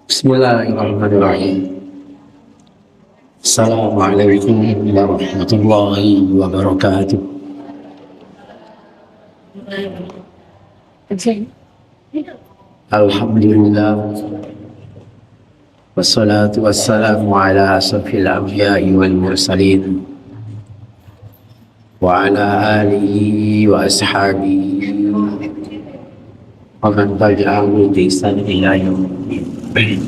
Bismillahirrahmanirrahim. Assalamualaikum warahmatullahi wabarakatuh. Alhamdulillah, wassalatu wassalamu ala asrafil anbiya'i wal mursalin wa ala alihi wa ashabihi wa man tabi'ahum bi ihsan ila yaumiddin. قال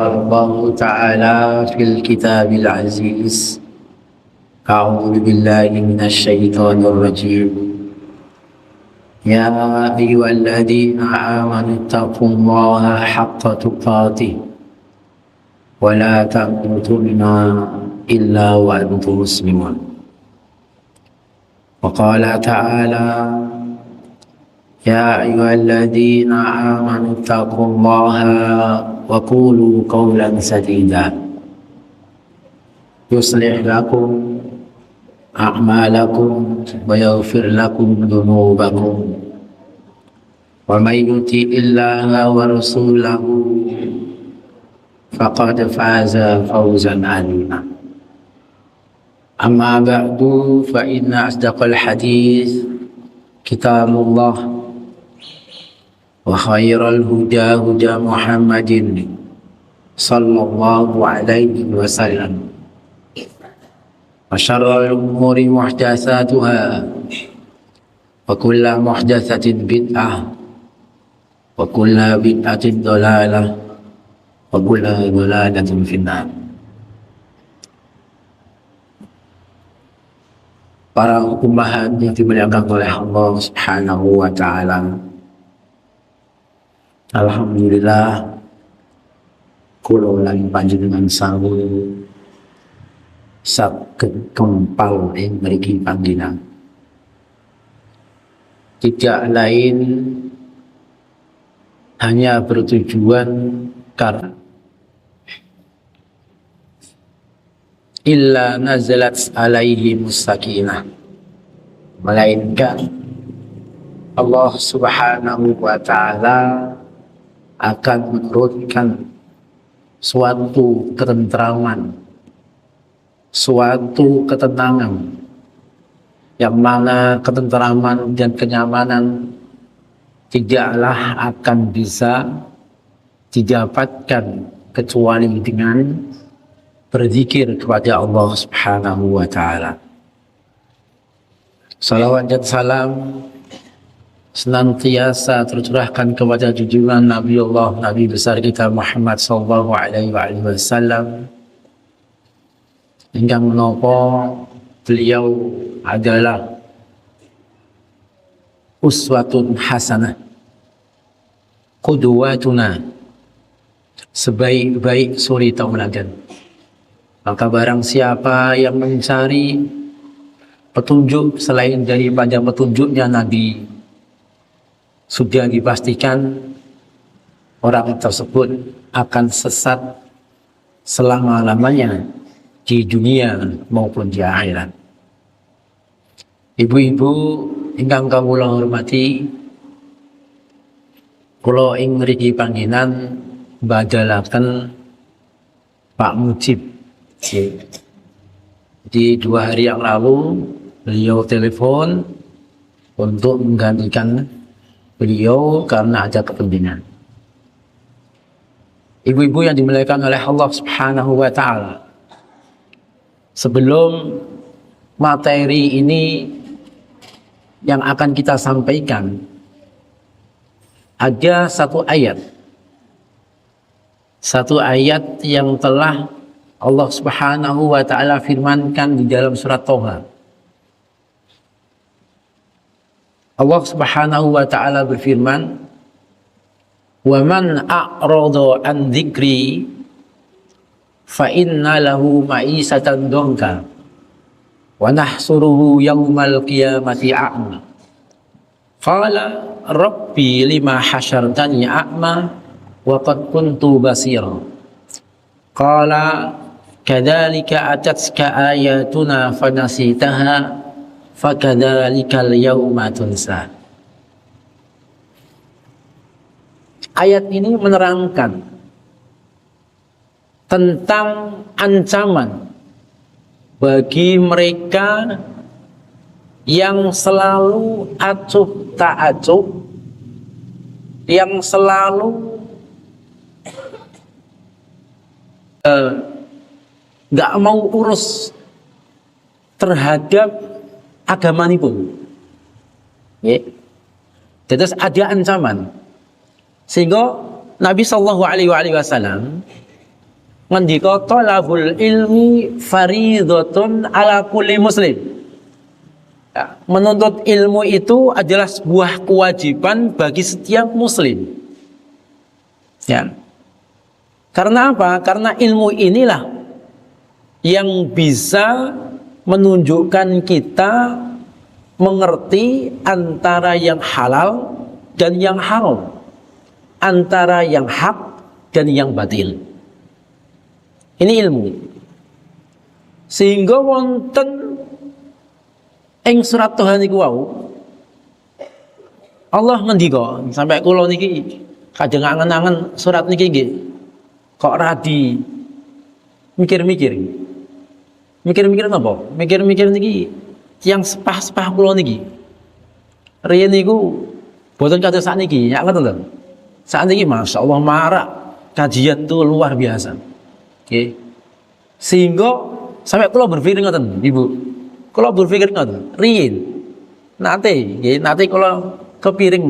الله تعالى في الكتاب العزيز أعوذ بالله من الشيطان الرجيم يا أيها الذين آمنوا اتقوا الله حق تقاته ولا تموتن إلا وأنتم مسلمون وقال تعالى يا أيها الذين آمنوا اتقوا الله وقولوا قولا سديدا يصلح لكم أعمالكم ويغفر لكم ذنوبكم ومن يطع الله ورسوله فقد فاز فوزا عظيما أما بعد فإن أصدق الحديث كتاب الله وخير الهدى هدى محمد صلى الله عليه وسلم وشر الأمور محدثاتها وكل محدثة بدعة وكل بدعة ضلالة وكل ضلالة في النار. Para ummahat yang dimuliakan oleh Allah Subhanahu wa taala. Alhamdulillah kula lan panjenengan sawuh saged kempal ing mriki panggenan. Tidak lain hanya bertujuan karena illa nazalat alaihi musakinah, melainkan Allah Subhanahu wa ta'ala akan menurunkan suatu ketentraman, suatu ketenangan, yang mana ketentraman dan kenyamanan tidaklah akan bisa didapatkan kecuali dengan berzikir kepada Allah Subhanahu wa ta'ala. Salawat dan salam senantiasa tercurahkan kepada junjungan Nabi Allah, Nabi besar kita Muhammad sallallahu alaihi wasallam, hingga menapa beliau adalah uswatun hasanah, qudwatuna, sebaik-baik suri tauladan. Maka barang siapa yang mencari petunjuk selain daripada petunjuknya Nabi, sudah dipastikan orang tersebut akan sesat selama-lamanya di dunia maupun di akhirat. Ibu-ibu ingkang kawula hormati, kula ing mriki panggenan badalaken Pak Mujib. Di 2 hari yang lalu beliau telepon untuk menggantikan beliau karena ada kepentingan. Ibu-ibu yang dimuliakan oleh Allah Subhanahu wa ta'ala, sebelum materi ini yang akan kita sampaikan, ada satu ayat yang telah Allah Subhanahu wa ta'ala firmankan di dalam surat Toha. Allah Subhanahu wa ta'ala berfirman, "Wa man a'rada an dzikri fa inna lahu ma'isatan dhanka wa nahsuruhu yaumal qiyamati a'ma. Qala rabbi lima hasyartani a'ma wa qad kuntu basira. Qala kadzalika atatka ayatuna fanasitaha fakadzalikal yauma tunsa." ayat ini menerangkan tentang ancaman bagi mereka yang selalu acuh tak acuh, yang selalu nggak mau urus terhadap agama ini pun. Terus ada ancaman, sehingga Nabi Shallallahu Alaihi Wasallam ngendika talabul ilmi faridatun ala kulli muslim. Ya, menuntut ilmu itu adalah sebuah kewajiban bagi setiap muslim. Ya. Karena apa? Karena ilmu inilah yang bisa menunjukkan kita mengerti antara yang halal dan yang haram, antara yang hak dan yang batil. Ini ilmu. Sehingga wonten ing surat Tuhan iku wau Allah ngendika, sampai kula niki kadang angen-angen surat niki nggih kok radi mikir-mikir. Mikir-mikir napa? Mikir-mikir niki yang sepah-sepah kula niki. Riyen niku boten kados sakniki, ya ngoten lho. Sakniki masyaallah marak kajian tuh luar biasa. Oke. Sehingga sampai kula berpikir ngoten, Ibu. Kula berpikir ngoten, riyen nate kula kepiring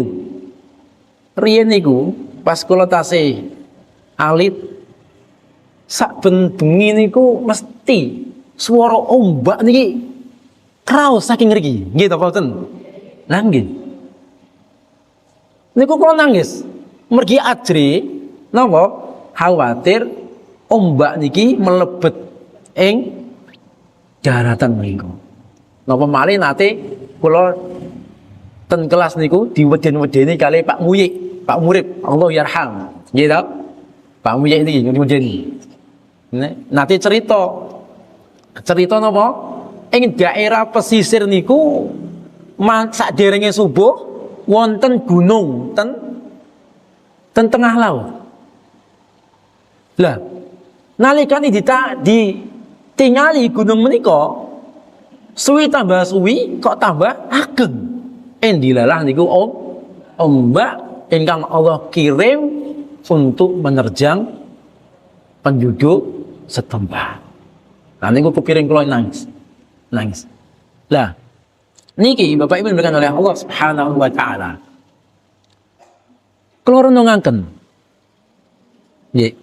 riyen niku pas kula tasih alit sak bengi niku mesti swara ombak niki kraos saking ngriki. Nggih ta mboten? Lah nggih. Niku kula nangis. Mergi ajri napa? Khawatir ombak niki melebet ing daratan niku. Napa malih nate kula ten kelas niku diweden-wedeni kali Pak Muyik, Pak Murib, Allah yarham. Nggih ta? Pak Muyik niki diwedeni. Nate cerita napa? Ing daerah pesisir niku saderenge subuh wonten gunung ten tengah laut. Lah, nalikane ditingali gunung menika suwi tambah suwi kok tambah ageng. Endilalah niku ombak ingkang Allah kirim untuk menerjang penduduk setempat. Nah niku kepiring kula nangis. Lah niki Bapak Ibu diberikan oleh Allah Subhanahu wa taala. Kula renungaken. Nggih.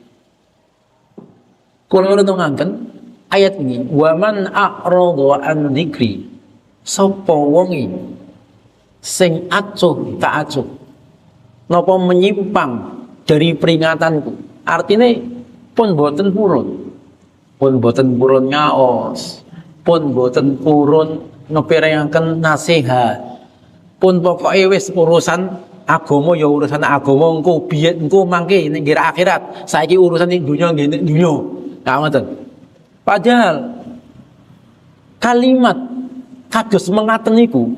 Kula renungaken ayat ini, wa man a'rada an dzikri, sapa wonge sing acuh tak acuh napa menyimpang dari peringatanku, artinya pun boten purun ngaos, pun boten purun ngepirengaken nasihat, pun pokoke wis urusan agama ya urusan agama, engko biyen engko mangke ning akhirat, saiki urusan ning dunya nggih ning dunya. Nah ngoten. Padahal kalimat kados mengaten niku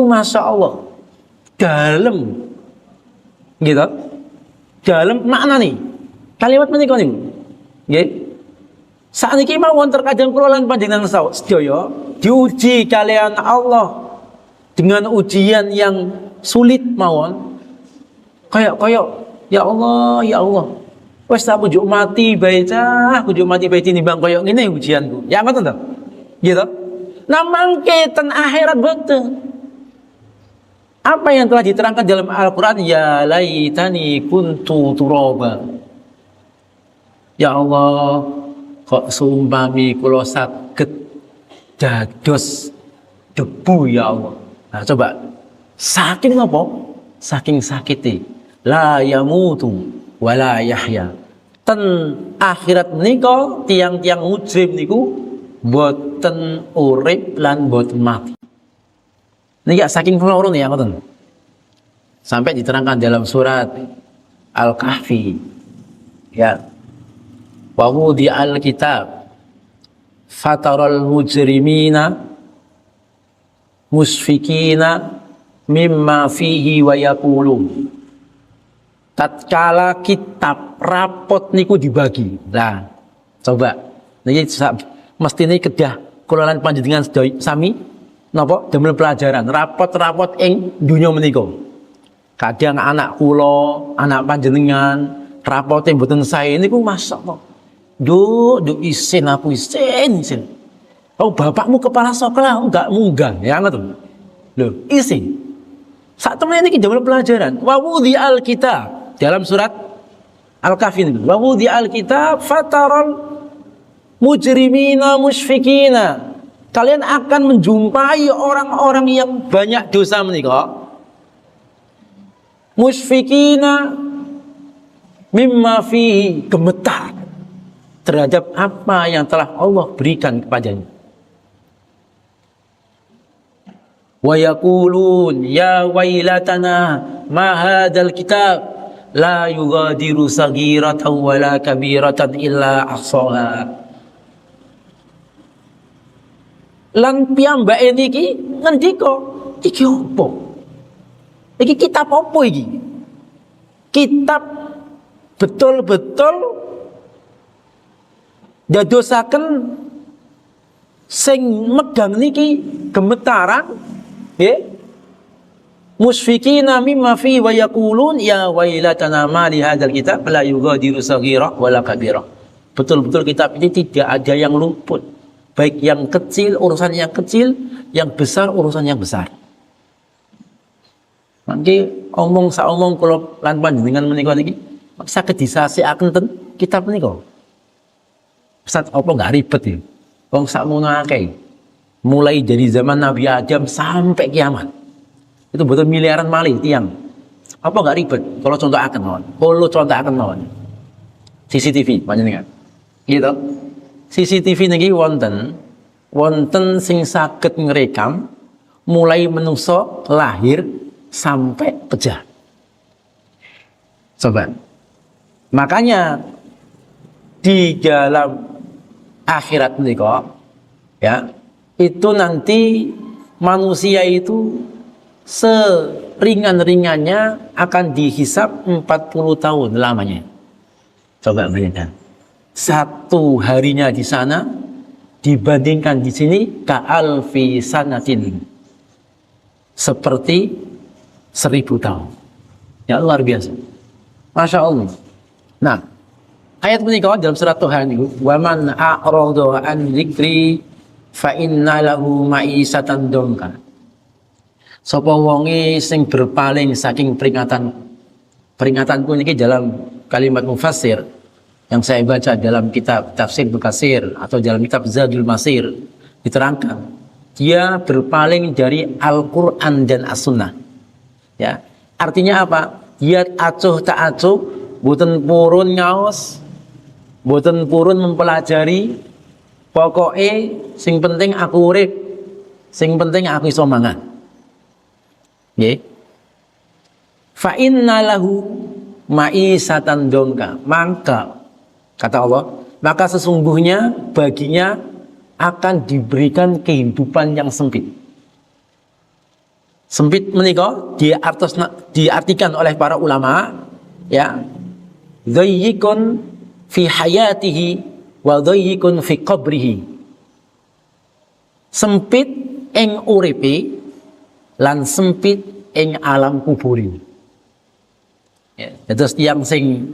masya Allah dalem gitu, dalem makna nih kalimat menika niku nggih. Sakniki mawon terkadang kula lan panjenengan sedaya diuji kalian Allah dengan ujian yang sulit mawon, kayak ya Allah wes tak kujuk mati bae tinimbang koyo ngene ujianku. Ya ngoten to? Gitu. Nah mangke ten akhirat boten. Apa yang telah diterangkan dalam Al-Qur'an, ya laitani kuntu turaba. Ya Allah, kok sumpami kula saged dados debu ya Allah. Nah coba saking apa? Saking sakite. La yamutu wala yahya. Ten akhirat menika tiang-tiang mujrim niku boten urip lan boten mati. Niki saking loro ya ngoten. Sampai diterangkan dalam surat Al-Kahfi. Ya. Wa wudi al-kitab fataral mujrimina musfikina mimma fihi wa yaqulun tatkala kitab rapot niku dibagi. Nah, coba niki mestine kedah kula lan panjenengan sedaya sami napa damel pelajaran rapot-rapot ing dunya menika. Kadang anak kula, anak panjenengan rapote mboten sae niku masyaallah. Nduk isin aku isin. Oh, bapakmu kepala sekolah enggak munggah, ya ngoten. Lho, isin. Sak temene iki damel pelajaran. Wa wudhi al-kitab dalam surat Al-Kahfi niku. Wa wudhi al-kitab fataral mujrimina musyfikina. Kalian akan menjumpai orang-orang yang banyak dosa menika. Musyfikina mimma fihi, gemetar terhadap apa yang telah Allah berikan kepadanya. Wa yaqulun ya wailatana ma hadzal kitab la yughadiru saghiratan wala kabiratan illa ahsaha. Lan piyambake niki ngendika, iki opo? Iki kitab apa iki? Kitab betul-betul dadosaken sing megang niki gemetaran, ya. Musfikina mimma fi wa yaqulun ya wailatana ma li hadzal kitab la yughadiru saghira wala kabira. Betul-betul kitab ini tidak ada yang luput. Baik yang kecil urusan yang kecil, yang besar urusan yang besar. Mangke omong saomong kula lan panjenengan menika niki saged disasikaken ten kitab menika. Ustaz apa enggak ribet ya? Wong sakmono akeh. Mulai dari zaman Nabi Adam sampai kiamat. Itu betul miliaran malih tiang. Apa enggak ribet? Kalau contohaken mawon. Kalau contohaken mawon. CCTV panjenengan. Gitu. CCTV niki wonten sing saged ngrekam mulai menungso lahir sampai pejah. Coba. Makanya di dalam akhirat menika ya, itu nanti manusia itu seringan-ringannya akan dihisap 40 tahun lamanya. Coba bayangkan. Satu harinya di sana dibandingkan di sini ka'alfi sanatin. Seperti 1000 tahun. Ya luar biasa. Masya Allah. Nah, ayat menikah dalam surat Tuhan itu, wa man a'rada an dzikri fa inna lahu ma'isatan dongka. Sapa wonge sing berpaling saking peringatanku niki dalam kalimat mufassir yang saya baca dalam kitab Tafsir Bukasir atau dalam kitab Zadul Masir diterangkan, dia berpaling dari Al-Qur'an dan As-Sunnah. Ya, artinya apa? Dia acuh tak acuh, boten purun ngaos, boten purun mempelajari. Pokoknya sing penting aku urip, sing penting aku iso mangan. Nggih. Fa inna lahu ma'isatan dongka. Maka kata Allah, maka sesungguhnya baginya akan diberikan kehidupan yang sempit. Sempit menika diartikan oleh para ulama, ya, dhayyikun fi hayatihi wa dhayyikun fi qabrihi. Sempit ing uripe lan sempit ing alam kuburi. Ya, terus tiang sing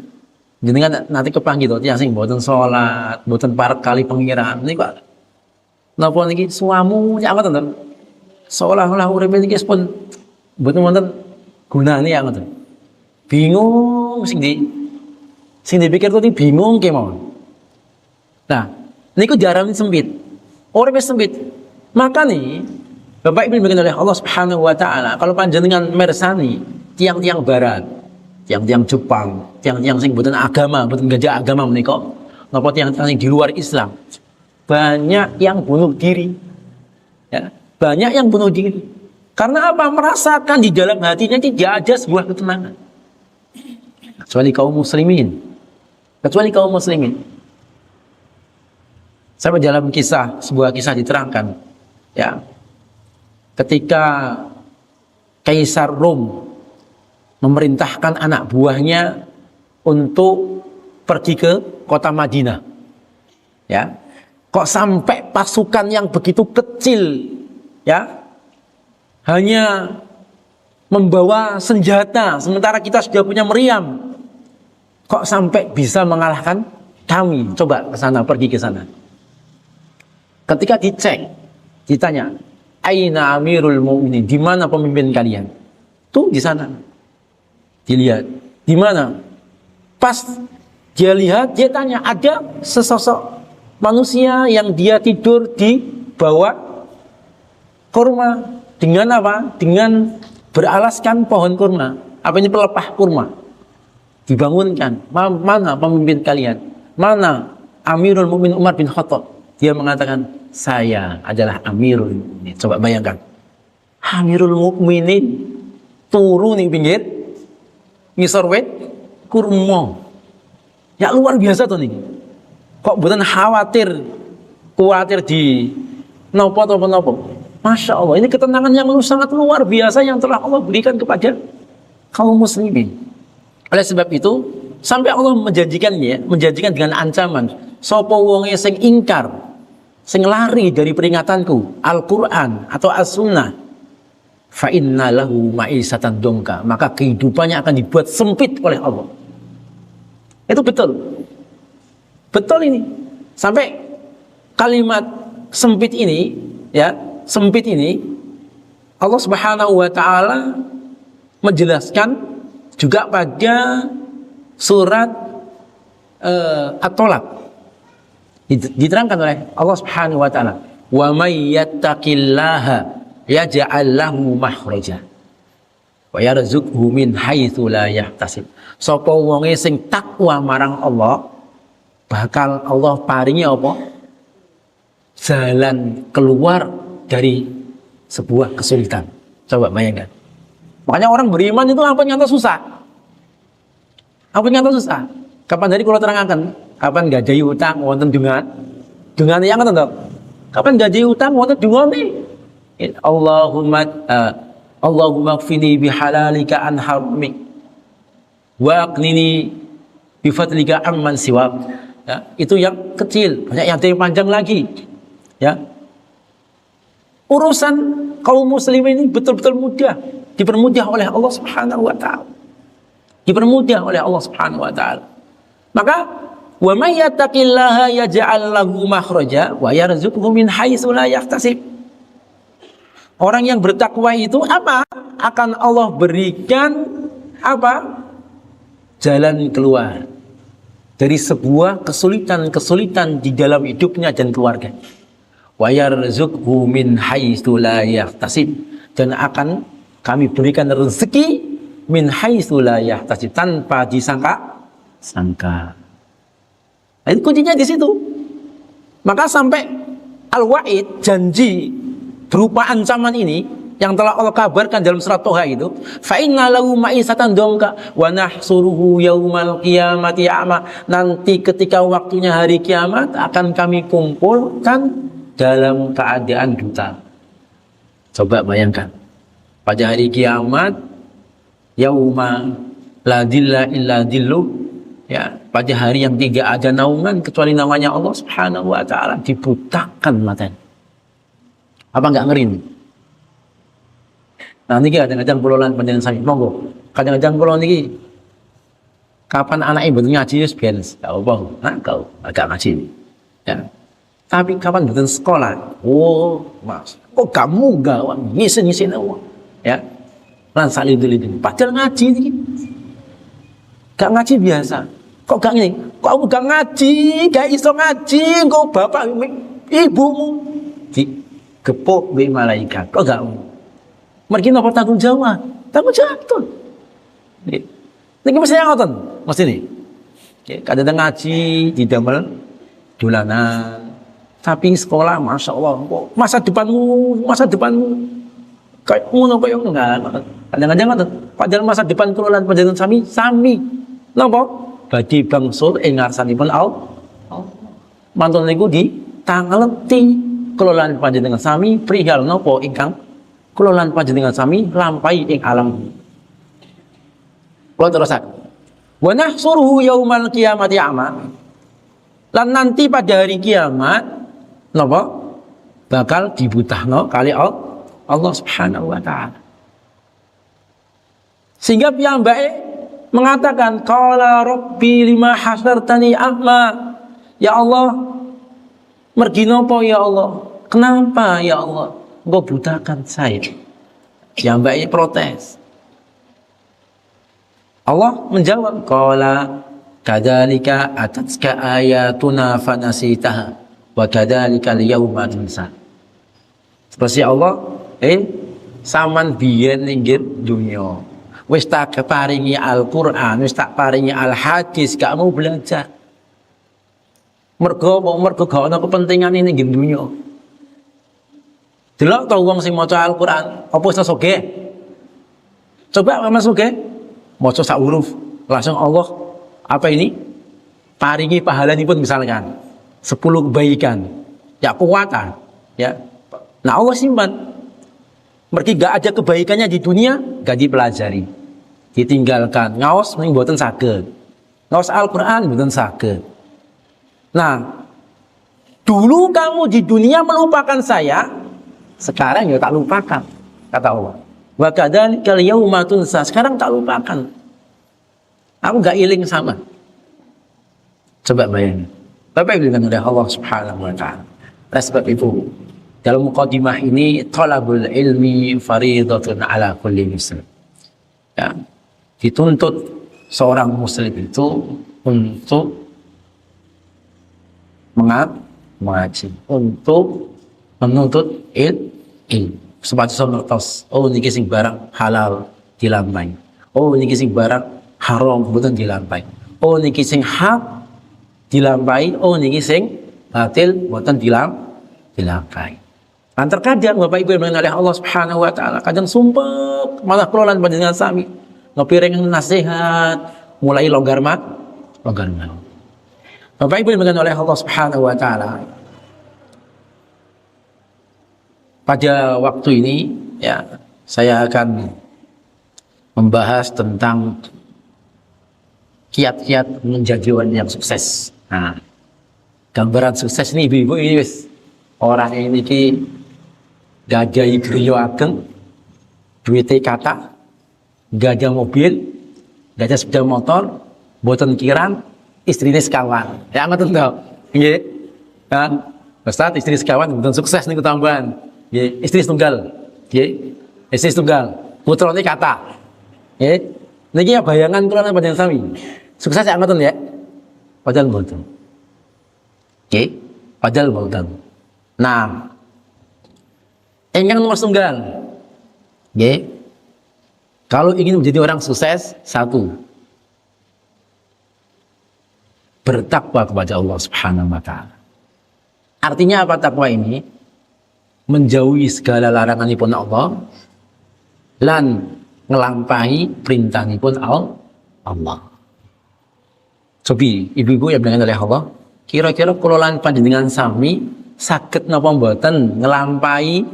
jenengan nanti kepanggil to, tiang sing mboten salat, mboten parek kali pengiran niku napa niki suamu ya ngoten. Seolah-olah uripe niki pun mboten wonten gunane ya ngoten. Bingung sing dipikir tuh bingung kemawon. Nah, niku diarani sempit. Uripe sempit. Maka nih Bapak Ibu diberikan oleh Allah Subhanahu wa taala, kalau panjenengan mersani tiang-tiang barat, tiang-tiang Jepang, tiang-tiang sing mboten agama, mboten gajah agama menika, napa tiang-tiang di luar Islam, banyak yang bunuh diri. Ya, banyak yang bunuh diri. Karena apa? Merasakan di dalam hatinya tidak ada sebuah ketenangan. Kecuali kaum muslimin. Sampai dalam sebuah kisah diterangkan, ya, ketika Kaisar Rom memerintahkan anak buahnya untuk pergi ke kota Madinah. Ya. Kok sampai pasukan yang begitu kecil, ya, hanya membawa senjata, sementara kita sudah punya meriam. Kok sampai bisa mengalahkan kami? Coba ke sana, pergi ke sana. Ketika dicek, ditanya, Aina Amirul Mu'minin, di mana pemimpin kalian? Tuh di sana. Dilihat, di mana? Pas dia lihat, dia tanya, ada sesosok manusia yang dia tidur di bawah kurma. Dengan apa? Dengan beralaskan pohon kurma. Apa ini, pelepah kurma. Dibangunkan. Mana pemimpin kalian? Mana Amirul Mukminin Umar bin Khattab? Dia mengatakan, saya adalah Amirul Mukminin. Coba bayangkan. Amirul Mukminin turun di pinggir ngisor wet kurma. Ya luar biasa tuh nih. Kok bukan khawatir di nopo atau nopo. Masya Allah, ini ketenangan yang sangat luar biasa yang telah Allah berikan kepada kaum muslimin. Oleh sebab itu, sampai Allah menjanjikan dengan ancaman, sapa wonge sing ingkar, sing lari dari peringatanku, Al-Qur'an atau As-Sunnah, fa inna lahu ma'isatan dongka, maka kehidupannya akan dibuat sempit oleh Allah. Itu betul. Betul ini. Sampai kalimat sempit ini, ya, sempit ini Allah Subhanahu wa taala menjelaskan juga pada surat At-Tolak. Diterangkan oleh Allah Subhanahu wa taala, "Wa may yattaqillaha yaj'al lahu makhraja wa yarzuqhu min haitsu la yahtasib." Sapa wonge sing takwa marang Allah, bakal Allah paringi apa? Jalan keluar dari sebuah kesulitan. Coba bayangkan. Makanya orang beriman itu apa nyata susah. Apa nyata susah. Kapan hari kalau terangkan? Kapan gadahi utang wonten dungan yang ngoten to. Kapan gadahi utang wonten dungane. Allahumma kfini bihalalika an haramik wa aqnini bifadlika amman siwak. Ya, itu yang kecil, banyak yang panjang lagi. Ya. Urusan kaum muslimin ini betul-betul mudah, dipermudah oleh Allah Subhanahu wa taala. Dipermudah oleh Allah Subhanahu wa taala. Maka wa may yattaqillaha yaj'al lahu makhraja wa yarzuqhu min haitsu la yahtasib. Orang yang bertakwa itu apa? Akan Allah berikan apa? Jalan keluar dari sebuah kesulitan di dalam hidupnya dan keluarga. Wa yarzuqhu min haitsu la yahtasib, dan akan kami berikan rezeki min haitsu la yahtasib, tanpa disangka. Nah, itu kuncinya di situ. Maka sampai al-wa'id, janji berupa ancaman ini yang telah Allah kabarkan dalam surat Toha itu, fa inna lahu ma'isatan dongka wa nahsuruhu yaumal qiyamati a'ma. Nanti ketika waktunya hari kiamat akan kami kumpulkan dalam keadaan buta. Coba bayangkan, pada hari kiamat, yauma la dilla illa dillu, ya, pada hari yang tidak ada naungan kecuali namanya Allah Subhanahu wa taala, dibutakan matanya. Apa enggak ngeri? Nah, niki kadang-kadang kula lan panjenengan sami monggo. Kadang-kadang kula niki kapan anak ibu ngaji wis beres, gak apa. Nah, kau agak ngaji. Ya. Tapi kapan mboten sekolah? Oh, Mas, kok kamu gawang ngisi-ngisin apa? Ya. Lan salidul-idul. Padahal ngaji niki. Gak ngaji biasa. Kok gak ngene? Kok aku gak ngaji, gak iso ngaji, kok bapak ibumu digepuk mbek malaikat. Kok gak mergi napa tanggung jawab? Tanggung jawab betul. Niki mesti ngoten, mesti nih. Kadang ngaji didamel dolanan. Tapi sekolah, masya Allah, kok masa depanmu kayak ngono kayak enggak. Kadang-kadang ngoten. Padahal masa depan kula lan panjenengan sami. Napa? Badhe bangsul ing ngarsanipun Allah. Mantun niku ditangleti kula lan panjenengan sami perihal napa ingkang kula lan panjenengan sami lampahi ing alam. Kula terusaken. Wa nahsuruhu yaumal qiyamati a'ma. Lan nanti pada hari kiamat napa bakal dibutahno kali Allah Subhanahu wa taala. Sehingga piyambake mengatakan qala rabbi lima hasartani a'ma. Ya Allah, mergi napa ya Allah? Kenapa ya Allah engkau butakan saya? Piyambake protes. Allah menjawab qala kadzalika atatka ayatuna fanasitaha wa kadzalika al-yauma tunsa. Seperti Allah saman biyen ninggir dunya wis tak paringi Al-Qur'an, wis tak paringi Al-Hadis, gak mau belajar. Mergo gak ana kepentingan ini ninggir dunya. Delok to wong sing maca Al-Qur'an, apa wis sugih? Coba Mas sugih, maca sak huruf, langsung Allah apa ini? Paringi pahalanipun misalkan 10 kebaikan. Ya kuwatan, ya. Nah, Allah simpan. Mergi gak ada kebaikannya di dunia, gak dipelajari. Ditinggalkan. Ngaos ning mboten saged. Ngaos Al-Qur'an mboten saged. Nah, dulu kamu di dunia melupakan saya, sekarang ya tak lupakan, kata Allah. Wa kadzalika al-yauma tunsa. Sekarang tak lupakan. Aku gak iling sama. Coba bayangin. Bapak Ibu dengan oleh Allah Subhanahu wa taala. Oleh sebab itu, dalam mukadimah ini talabul ilmi faridatun ala kulli muslim. Ya, dituntut seorang muslim itu untuk mengaji, untuk menuntut ilmu. Sepatu ngertos, oh niki sing barang halal dilampahi. Oh niki sing barang haram mboten dilampahi. Oh niki sing hak dilampahi, oh niki sing batil mboten dilampahi. Lan terkadang Bapak Ibu yang oleh Allah Subhanahu wa taala kadang sumpek malah kula lan panjenengan sami ngepiring nasihat mulai longgar mat. Bapak Ibu yang oleh Allah Subhanahu wa taala, pada waktu ini ya saya akan membahas tentang kiat-kiat menjadi orang yang sukses. Nah, gambaran sukses ini ibu-ibu ini wis orang ini ki gajah beliau ageng, duitnya kata, gajah mobil, gajah sepeda motor, boten kirang, istrinya sekawan. Ya ngoten to. Nggih. Kan Ustaz istri sekawan boten sukses niku tambahan. Nggih, istri tunggal. Nggih. Istri tunggal. Putrane kata. Nggih. Niki ya bayangan kula lan panjenengan sami. Sukses ya ngoten ya. Padahal mboten. Nggih. Padahal mboten. Nah, ingkang nomor tunggal. Nggih. Kalau ingin menjadi orang sukses, satu, bertakwa kepada Allah Subhanahu wa taala. Artinya apa takwa ini? Menjauhi segala laranganipun Allah lan ngelampahi perintahipun Allah. Cobi ibu-ibu yang dengan oleh Allah, kira-kira kula lan panjenengan sami saged napa mboten ngelampahi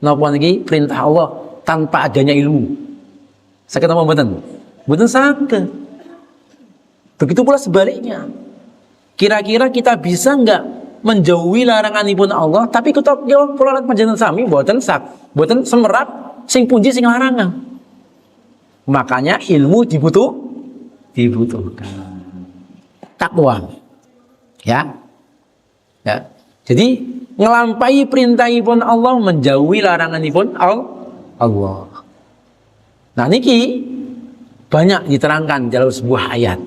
napa niki perintah Allah tanpa adanya ilmu? Saged napa mboten? Mboten saged. Begitu pula sebaliknya. Kira-kira kita bisa enggak menjauhi laranganipun Allah tapi kita kula lan panjenengan sami mboten semerap sing pundi sing larangan. Makanya ilmu dibutuhkan. Takwa. Ya. Jadi ngelampahi perintahipun Allah, menjauhi laranganipun Allah. Nah niki banyak diterangkan dalam sebuah ayat.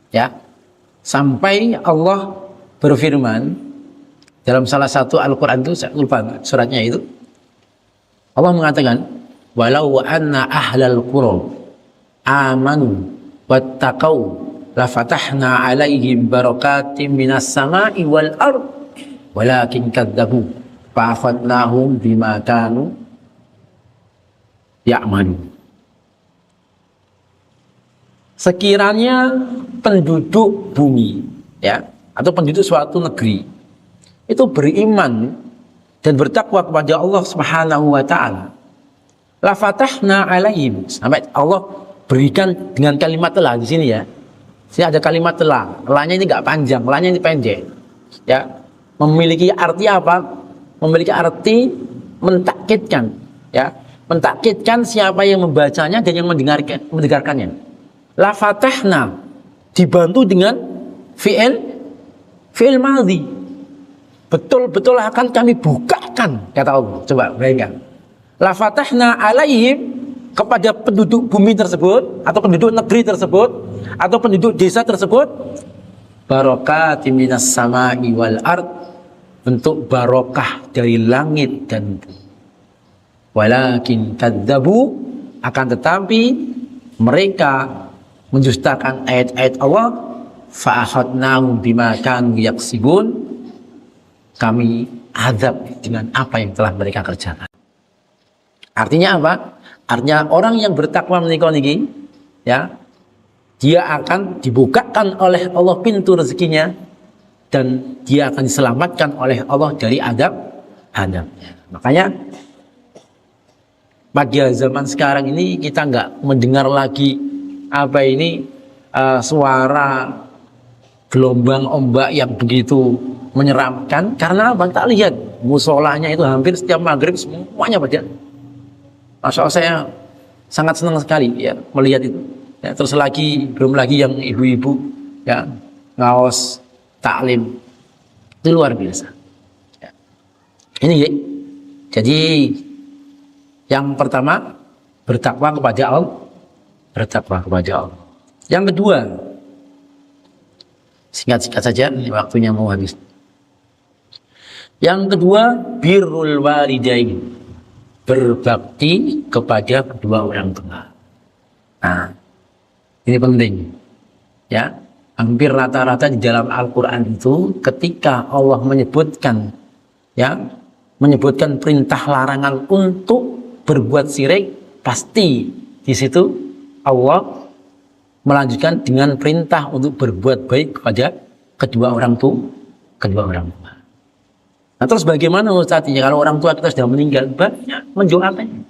Ya. Sampai Allah berfirman dalam salah satu Al-Qur'an itu, saya lupa suratnya itu. Allah mengatakan, "Walau anna ahlal qura amanu wattaqau lafatahna 'alaihim barakatim minas sama'i wal ard walakin kadzabu fa'akhadnahum bima kanu ya'malun." Sekiranya penduduk bumi ya atau penduduk suatu negeri itu beriman dan bertakwa kepada Allah Subhanahu wa taala, la fatahna alaihim, sampai Allah berikan dengan kalimat telah di sini ya. Sini ada kalimat telah. Lanya ini nggak panjang, lanya ini pendek. Ya, memiliki arti apa? Memiliki arti mentakkidkan. Ya, mentakkidkan siapa yang membacanya dan yang mendengarkannya. La fatahna dibantu dengan fi'il madhi. Betul-betul akan kami bukakan, kata Allah. Coba bayangkan. La fatahna alaihim, kepada penduduk bumi tersebut atau penduduk negeri tersebut atau penduduk desa tersebut, barakatim minas sama'i wal ard, bentuk barokah dari langit dan bumi. Walakin kadzabu, akan tetapi mereka mendustakan ayat-ayat Allah. Fa'akhadnahum bima kanu yaksibun, kami azab dengan apa yang telah mereka kerjakan. Artinya apa? Artinya orang yang bertakwa menikah niki, ya, dia akan dibukakan oleh Allah pintu rezekinya dan dia akan diselamatkan oleh Allah dari adab-adabnya. Makanya pada zaman sekarang ini kita nggak mendengar lagi suara gelombang ombak yang begitu menyeramkan, karena apa? Tak lihat musolanya itu hampir setiap maghrib semuanya pada. Masya Allah, saya sangat senang sekali ya melihat itu. Ya, terus belum lagi yang ibu-ibu ya ngaos taklim, itu luar biasa. Ya. Ini ya. Jadi yang pertama bertakwa kepada Allah. Yang kedua, singkat-singkat saja, waktunya mau habis. Yang kedua, birrul walidain, berbakti kepada kedua orang tua. Nah, ini penting. Ya, hampir rata-rata di dalam Al-Qur'an itu ketika Allah menyebutkan perintah larangan untuk berbuat syirik, pasti di situ Allah melanjutkan dengan perintah untuk berbuat baik kepada kedua orang tua. Nah, terus bagaimana Ustaznya kalau orang tua kita sudah meninggal? Banyak mendoakan.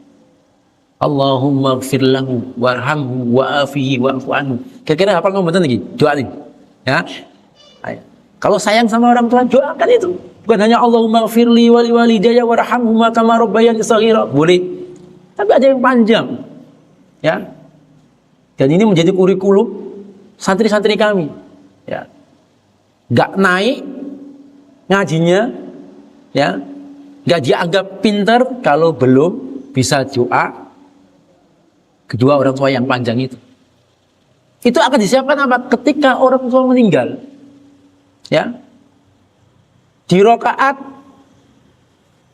Allahumma ighfir lahu warhamhu wa'afihi wa'fu anhu. Kira-kira apa kamu betul lagi? Doa ini. Ya. Ayo. Kalau sayang sama orang tua, doakan itu. Bukan hanya Allahumma ighfirli wa liwalidayya warhamhuma kama rabbayani shaghira. Boleh. Tapi ada yang panjang. Ya. Dan ini menjadi kurikulum santri-santri kami. Ya. Enggak naik ngajinya, ya, nggak dianggap pinter kalau belum bisa doa kedua orang tua yang panjang itu. Itu akan disiapkan apa? Ketika orang tua meninggal, ya, di rakaat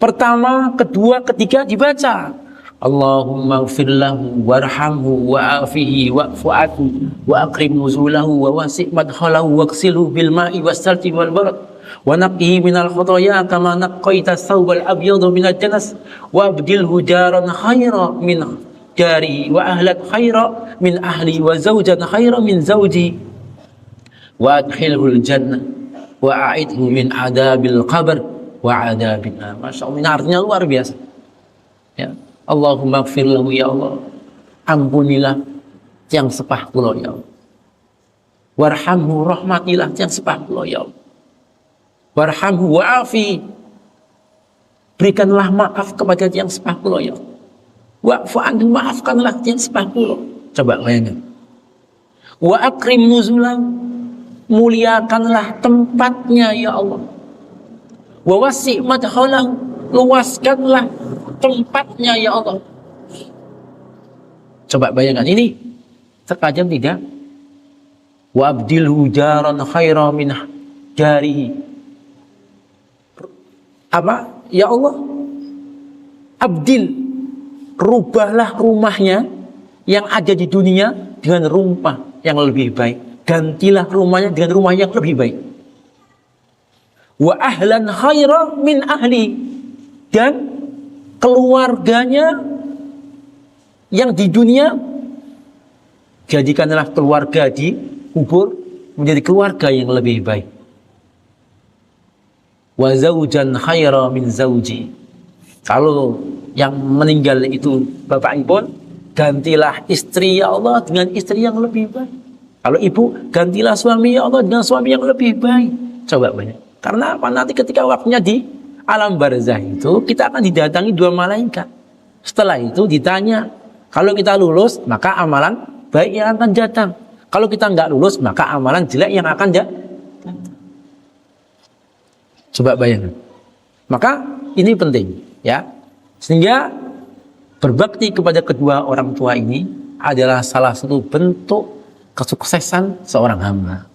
pertama, kedua, ketiga dibaca Allahumma ighfir lahu warhamhu wa'afihi wa'fu anhu wa akrim nuzulahu wa wasi' madkhalahu waghsilhu bil ma'i was-salji wal barad wa naqqihi minal khotoya kama naqqaita thawbal abyadu minal janas wa abdilhu jaran khaira min jari wa ahlan khaira min ahli wa zawjan khaira min zawji wa adkhilhul jannah wa a'idhu min adabil qabr wa adabin nar. Masya Allah, ini artinya luar biasa. Ya, Allahumma ighfir lahu, ya Allah, ampunilah yang sepah kula ya Allah. Warhamhu, rahmatilah yang sepah kula ya Allah. Warhamhu wa'afi, berikanlah maaf kepada yang sepah kula ya Allah. Wa'fu anhu, maafkanlah yang sepah kula. Coba bayangkan. Wa akrim nuzulah, muliakanlah tempatnya ya Allah. Wa wasi' madkhalahu, luaskanlah tempatnya ya Allah. Coba bayangkan, ini terkadang tidak. Wa abdilhu jaran khaira min jarihi. Apa? Ya Allah, abdil, rubahlah rumahnya yang ada di dunia dengan rumah yang lebih baik. Gantilah rumahnya dengan rumah yang lebih baik. Wa ahlan khaira min ahli, dan keluarganya yang di dunia jadikanlah keluarga di kubur menjadi keluarga yang lebih baik. Wa zawjan khaira min zawji, kalau yang meninggal itu bapak pun gantilah istri ya Allah dengan istri yang lebih baik. Kalau ibu, gantilah suami ya Allah dengan suami yang lebih baik. Coba banyak. Karena apa? Nanti ketika waktunya di alam barzah itu, kita akan didatangi dua malaikat. Setelah itu ditanya, kalau kita lulus, maka amalan baik yang akan datang. Kalau kita nggak lulus, maka amalan jelek yang akan datang. Coba bayangkan. Maka ini penting, ya. Sehingga berbakti kepada kedua orang tua ini adalah salah satu bentuk kesuksesan seorang hamba.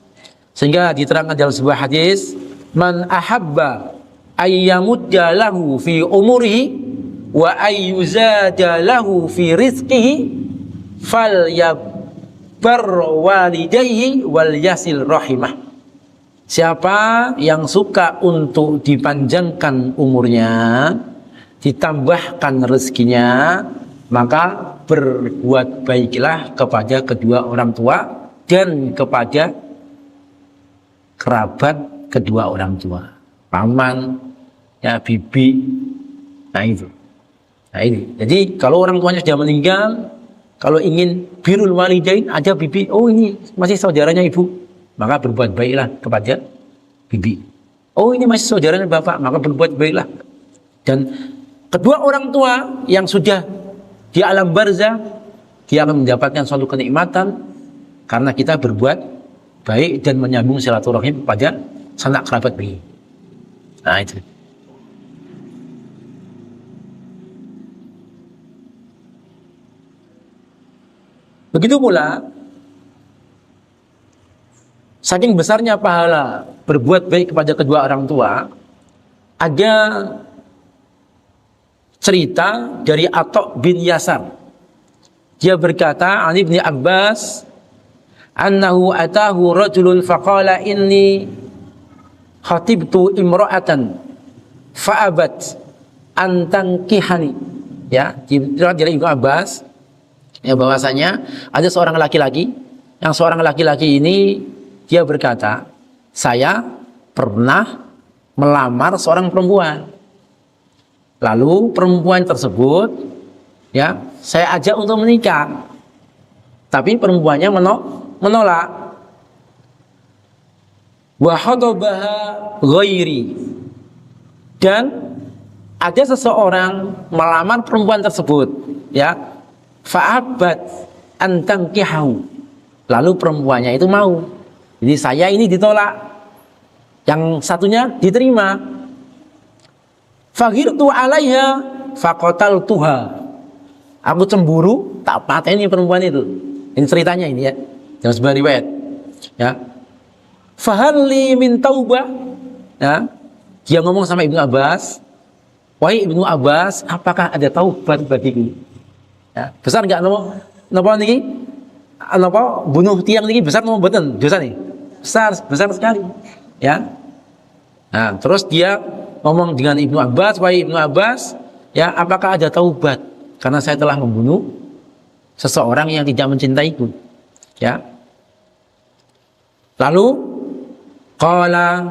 Sehingga diterangkan dalam sebuah hadis, man ahabba ayyamudda lahu fi umurihi wa ayyuzada lahu fi rizqihi falyabar walidayhi wal yasil rahimah. Siapa yang suka untuk dipanjangkan umurnya, ditambahkan rezekinya, maka berbuat baiklah kepada kedua orang tua dan kepada kerabat kedua orang tua, paman, ya bibi. Nah itu. Nah ini. Jadi kalau orang tuanya sudah meninggal, kalau ingin birrul walidain, ada bibi, oh ini masih saudaranya ibu, maka berbuat baiklah kepada bibi. Oh ini masih saudaranya bapak, maka berbuat baiklah. Dan kedua orang tua yang sudah di alam barzah, dia akan mendapatkan suatu kenikmatan karena kita berbuat baik dan menyambung silaturahim pada sanak kerabat beliau. Nah itu. Begitu pula, saking besarnya pahala berbuat baik kepada kedua orang tua, ada cerita dari Atok bin Yasar. Dia berkata, an Ibni Abbas, annahu atahu rajulun faqala inni khatibtu imra'atan fa'abat an tankihani. Ya, dari Ibnu Abbas, ya bahwasanya ada seorang laki-laki, yang seorang laki-laki ini dia berkata, saya pernah melamar seorang perempuan. Lalu perempuan tersebut, ya, saya ajak untuk menikah, tapi perempuannya menolak. Wa khatabaha ghairi, dan ada seseorang melamar perempuan tersebut, ya, fa'abat an tankihahu, lalu perempuannya itu mau. Jadi saya ini ditolak, yang satunya diterima. Faghirtu alaiha faqataltuha, aku cemburu, tak pateni perempuan itu. Ini ceritanya ini ya, dalam sebuah riwayat. Ya, fahalli min taubah. Ya, dia ngomong sama Ibnu Abbas, wahai Ibnu Abbas, apakah ada taubat bagiku? Ya, besar enggak napa niki? Napa bunuh tiang niki besar napa mboten dosa nih? Besar sekali. Ya. Nah, terus dia ngomong dengan Ibnu Abbas, wahai Ibnu Abbas, ya apakah ada taubat karena saya telah membunuh seseorang yang tidak mencintaiku. Ya. Lalu qala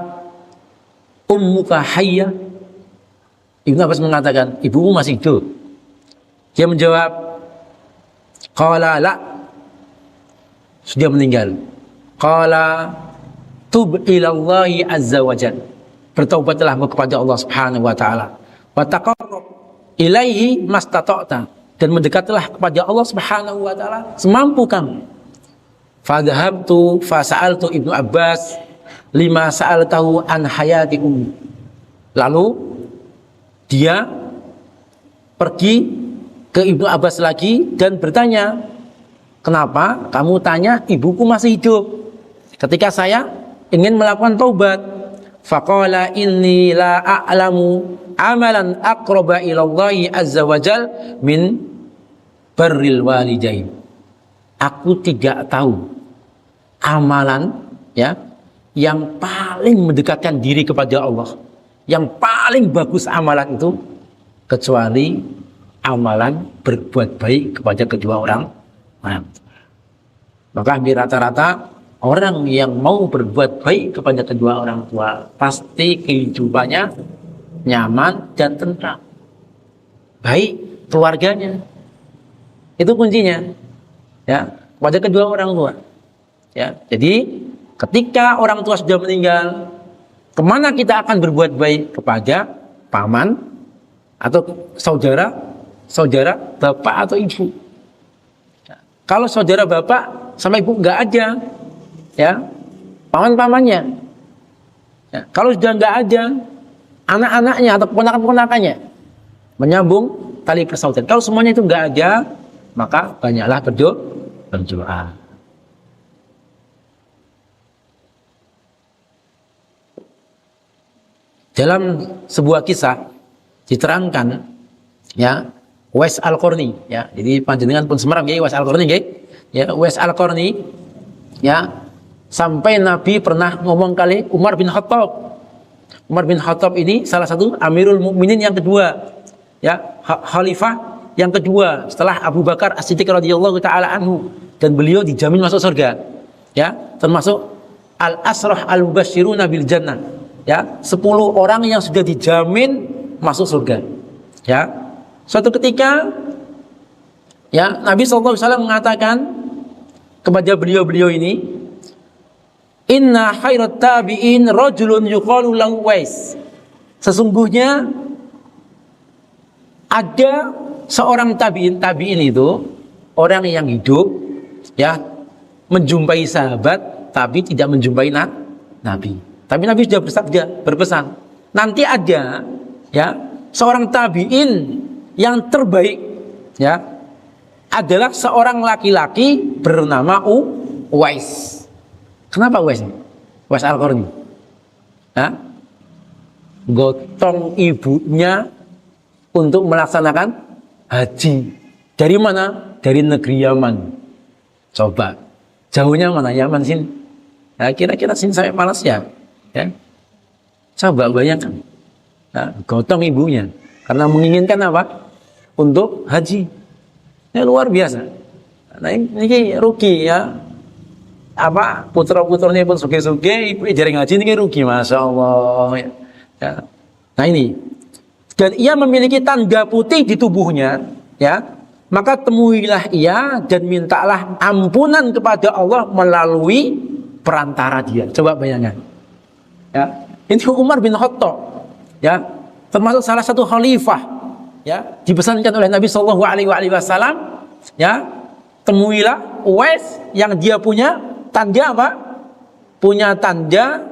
ummuka hayya, Ibnu Abbas mengatakan, ibumu masih hidup. Dia menjawab, qala la, sudah meninggal. Qala tub ilallahi azza wa jalla, bertaubatlah kepada Allah Subhanahu wa taala, wa taqarrab ilaihi mastata'ta, dan mendekatlah kepada Allah Subhanahu wa taala semampu kamu. Fadhahabtu fasa'altu Ibnu Abbas lima sa'altahu an hayati ummi. Lalu dia pergi ke Ibnu Abbas lagi dan bertanya, kenapa kamu tanya ibuku masih hidup ketika saya ingin melakukan taubat? Faqala inni la a'lamu amalan aqraba ila Allah azza wa jal min barril walidain. Aku tidak tahu amalan, ya, yang paling mendekatkan diri kepada Allah, yang paling bagus amalan itu, kecuali amalan berbuat baik kepada kedua orang. Maka hampir rata-rata orang yang mau berbuat baik kepada kedua orang tua pasti kehidupannya nyaman dan tentram. Baik keluarganya, Itu kuncinya. Ya, kepada kedua orang tua. Ya, jadi ketika orang tua sudah meninggal, kemana kita akan berbuat baik? Kepada paman atau saudara, bapak atau ibu. Ya, kalau saudara bapak sama ibu nggak ada, ya paman-pamannya. Ya, kalau sudah nggak ada, anak-anaknya atau keponakan-keponakannya menyambung tali persaudaraan. Kalau semuanya itu nggak ada, maka banyaklah berdoa. Dalam sebuah kisah diterangkan, ya, Uwais Al-Qarni, ya. Jadi panjenengan pun semerang ya Uwais Al-Qarni, ya. Uwais Al-Qarni, ya, sampai Nabi pernah ngomong kali Umar bin Khattab. Umar bin Khattab ini salah satu Amirul Mukminin yang kedua, ya, khalifah yang kedua setelah Abu Bakar As-Siddiq radhiyallahu taala anhu, dan beliau dijamin masuk surga, ya, termasuk al-asrah al-mubasysyiruna bil jannah, ya, 10 orang yang sudah dijamin masuk surga, ya. Suatu ketika, ya, Nabi SAW mengatakan kepada beliau-beliau ini, inna khairat tabi'in rajulun yuqalu lahu Uwais. Sesungguhnya ada seorang tabi'in itu orang yang hidup, ya, menjumpai sahabat tapi tidak menjumpai Nabi. Tapi Nabi sudah berpesan, nanti ada, ya, seorang tabi'in yang terbaik, ya, adalah seorang laki-laki bernama Uwais. Kenapa Uwais? Uwais Al-Qarni. Ya? Gotong ibunya untuk melaksanakan haji. Dari mana? Dari negeri Yaman. Coba, jauhnya mana? Yaman sini. Ya, kira-kira sini sampai Malaysia. Ya. Coba bayangkan. Ya, gotong ibunya. Karena menginginkan apa? Untuk haji. Ini luar biasa. Nah, ini rugi, ya. Apa putra-putranya pun suge-suge, ibu jaring haji ini rugi, masya Allah. Ya. Nah ini, dan ia memiliki tanda putih di tubuhnya, ya, maka temuilah ia dan mintalah ampunan kepada Allah melalui perantara dia. Coba bayangkan, ya, ini Umar bin Khattab, ya, termasuk salah satu khalifah, ya, dipesankan oleh Nabi Shallallahu Alaihi Wasallam, ya, temuilah Uwais yang dia punya tanda apa? Punya tanda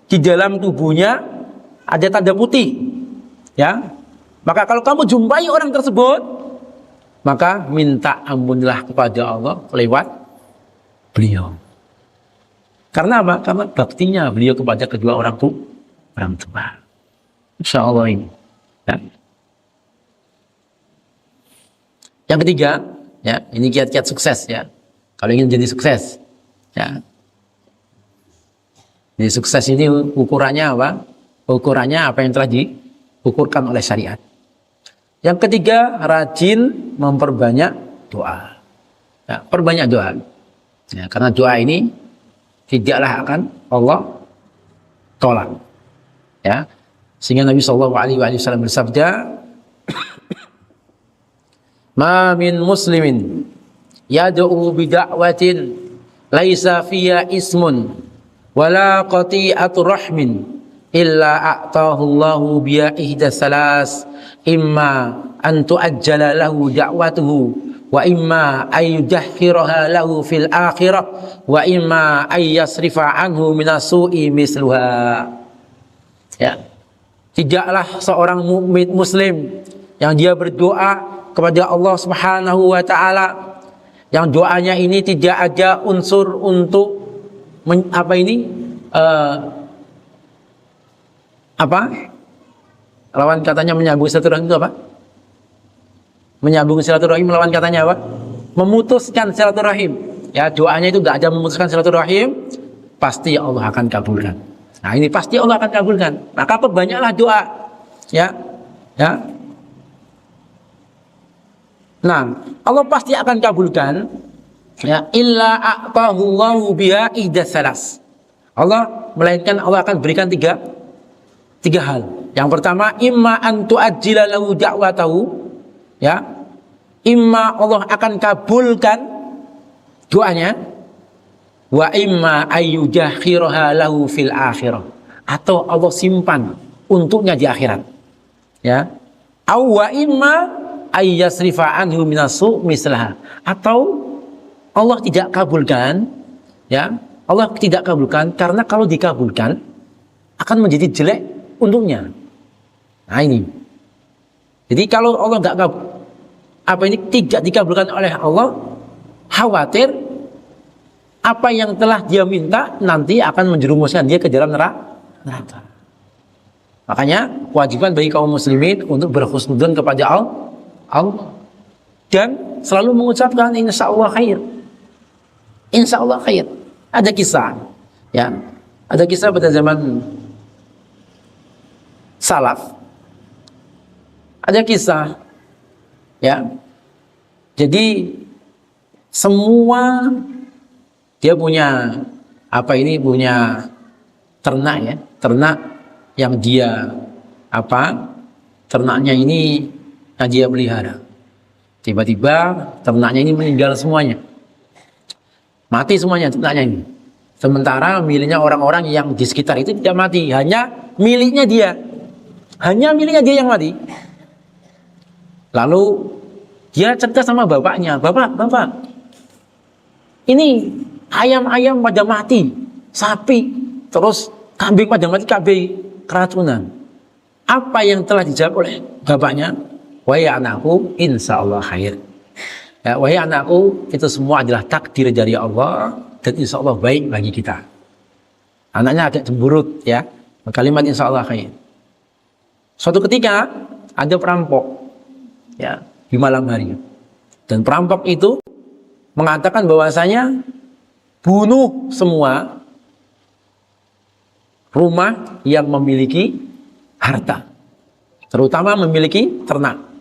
di dalam tubuhnya ada tanda putih, ya. Maka kalau kamu jumpai orang tersebut, maka minta ampunilah kepada Allah lewat beliau. Karena apa? Karena baktinya beliau kepada kedua orang tua. Insya Allah ini. Ya. Yang ketiga, ya, ini kiat-kiat sukses, ya. Kalau ingin jadi sukses, ya. Jadi sukses ini ukurannya apa? Ukurannya apa yang telah diukurkan oleh syariat. Yang ketiga, rajin memperbanyak doa. Ya, perbanyak doa. Ya, karena doa ini tidaklah akan Allah tolak. Ya. Sehingga Nabi Shallallahu Alaihi Wasallam bersabda, "Ma min muslimin yad'u bida'watin laisa fiha ismun wala qati'atu rahmin illa a'tahu Allahu biya ihda salas, imma an tu'ajjala lahu da'watuhu wa imma ay yudahhiraha lahu fil akhirah wa imma ay yasrifa anhu minasu'i misluha." Ya. Tidaklah seorang mukmin muslim yang dia berdoa kepada Allah Subhanahu wa taala, yang doanya ini tidak ada unsur untuk lawan katanya menyambung silaturahim itu apa? Menyambung silaturahim lawan katanya apa? Memutuskan silaturahim. Ya, doanya itu enggak ada memutuskan silaturahim, pasti Allah akan kabulkan. Nah, ini pasti Allah akan kabulkan. Maka perbanyaklah doa. Ya. Ya. Nah, Allah pasti akan kabulkan, ya, illa a'tahu Allahu biha ihdas salas. Melainkan Allah akan berikan tiga hal. Yang pertama, imma an tu'ajjila lahu da'watahu, ya. imma Allah akan kabulkan doanya, wa imma ayyujakhiraha lahu fil akhirah, atau Allah simpan untuknya di akhirat. Ya. Aw wa imma ayyasrifa anhu minasu mislaha, atau Allah tidak kabulkan, ya. Allah tidak kabulkan karena kalau dikabulkan akan menjadi jelek untuknya. Nah ini. Jadi kalau Allah tidak dikabulkan oleh Allah, khawatir apa yang telah dia minta nanti akan menjerumuskan dia ke dalam neraka. Makanya kewajiban bagi kaum muslimin untuk berhusnudzon kepada Allah dan selalu mengucapkan insya Allah khair. Insya Allah khair. Ada kisah, ya, ada kisah pada zaman salaf. Ada kisah, ya. Jadi semua dia punya punya ternak, ya, ternak yang dia ternaknya ini yang dia pelihara. Tiba-tiba ternaknya ini meninggal semuanya. Mati semuanya ternaknya ini. Sementara miliknya orang-orang yang di sekitar itu tidak mati, hanya miliknya dia. Hanya miliknya dia yang mati. Lalu dia cerita sama bapaknya, "Bapak, ini ayam-ayam pada mati, sapi, terus kambing pada mati, keracunan." Apa yang telah dijawab oleh bapaknya? "Wahai anakku, insya Allah khair." Ya, wahai anakku, itu semua adalah takdir dari Allah dan insya Allah baik bagi kita. Anaknya agak cemburut, ya, kalimat insya Allah khair. Suatu ketika ada perampok, ya, di malam hari, dan perampok itu mengatakan bahwasanya bunuh semua rumah yang memiliki harta, terutama memiliki ternak.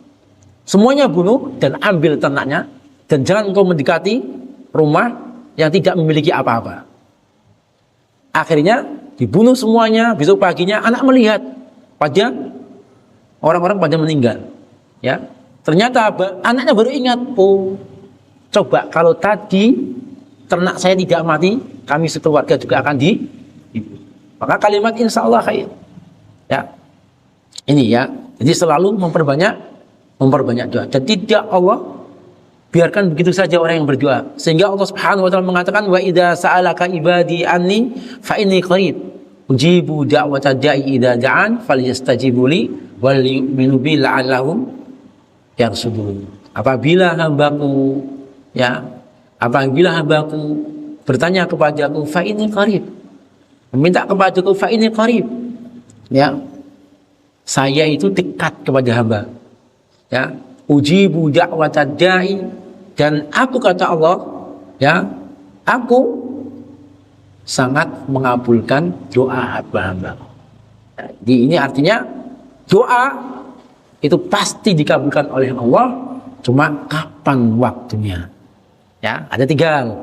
Semuanya bunuh dan ambil ternaknya, dan jangan engkau mendekati rumah yang tidak memiliki apa-apa. Akhirnya dibunuh semuanya. Besok paginya anak melihat orang-orang pada meninggal. Ya, ternyata anaknya baru ingat, oh, coba kalau tadi ternak saya tidak mati, kami sekeluarga juga akan maka kalimat insya Allah khair. Ya, ini ya. Jadi selalu memperbanyak doa, dan tidak Allah biarkan begitu saja orang yang berdoa, sehingga Allah Subhanahu wa taala mengatakan, wa idza sa'alaka ibadi anni fa inni qarib ujibu da'wata da'i idza da'an falyastajibu li wal yu'minu bi la'allahum yarsudun. Apabila hambaku bertanya kepadaku, fa inni qarib, meminta kepadaku, fa inni qarib, ya, saya itu dekat kepada hamba. Ya, ujibu da'watad da'i, dan aku, kata Allah, ya, aku sangat mengabulkan doa hamba-hamba. Ya, ini artinya doa itu pasti dikabulkan oleh Allah, cuma kapan waktunya. Ya, ada 3 hal.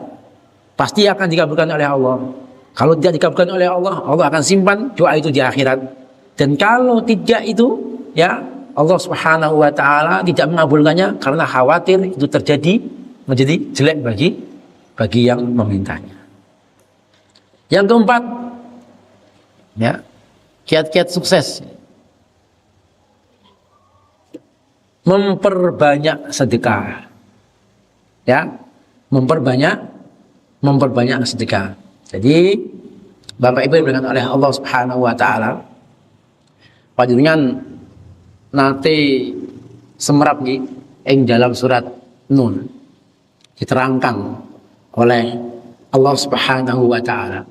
Pasti akan dikabulkan oleh Allah. Kalau tidak dikabulkan oleh Allah, Allah akan simpan doa itu di akhirat. Dan kalau tidak itu, ya, Allah Subhanahu wa taala tidak mengabulkannya karena khawatir itu terjadi menjadi jelek bagi yang memintanya. Yang keempat, ya, kiat-kiat sukses. Memperbanyak sedekah. Ya, memperbanyak sedekah. Jadi Bapak Ibu diberikan oleh Allah Subhanahu wa taala panjenengan nate semerap ing dalam surat Nun diterangkan oleh Allah Subhanahu wa taala,